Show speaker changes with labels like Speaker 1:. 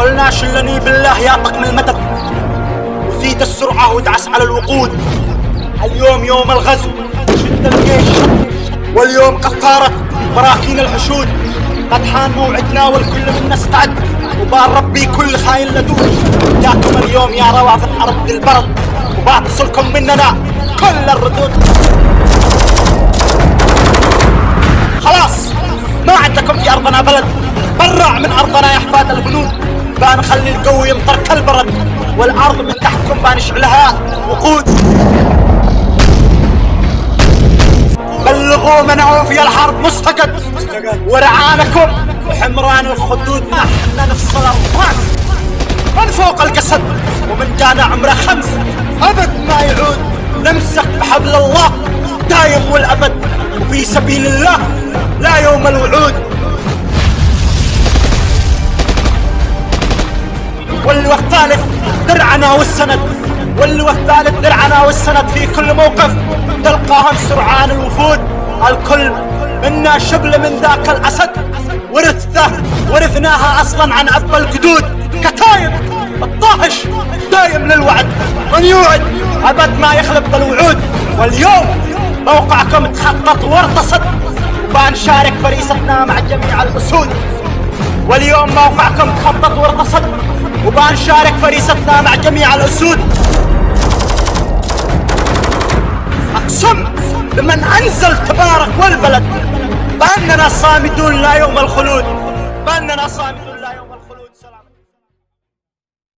Speaker 1: قلنا شلني بالله يا طقم المدد، وزيد السرعة وادعس على الوقود. اليوم يوم الغزو، شد الجيش، واليوم قد طارت براكين الحشود. قد حان موعدنا والكل منا استعد، وبار ربي كل خاين لدود. جاكم اليوم يا روافض أرض البرد، وبعتصلكم مننا كل الردود. خلاص ما عندكم في أرضنا بلد، برع من أرضنا يا حفاد الهنود. بنخلي القوي يمطر كالبرد، والأرض من تحتكم بنشعلها وقود. بلغوا من عوفي الحرب مستقد، ورعانكم وحمران الخدود. احنا نفصل الراس من فوق الجسد، ومن جانا عمره 5 أبد ما يعود. نمسك بحبل الله دايم والأبد، وفي سبيل الله لا يوم الوعود. واللواء الثالث درعنا والسند، واللواء الثالث درعنا والسند. في كل موقف تلقاهم سرعان الوفود. الكل منا شبل من ذاك الأسد، ورثناها أصلا عن أب الجدود. كتايب الطاهش دايم للوعد، من يوعد أبد ما يخلف بالوعود. واليوم موقعكم تخطط وارتصد، وبنشارك فريستنا مع جميع الأسود. واليوم موقعكم تخطط وارتصد، وبنشارك فريستنا مع جميع الأسود. أقسم بمن أنزل تبارك والبلد بأننا صامدون لا يوم الخلود، بأننا صامدون.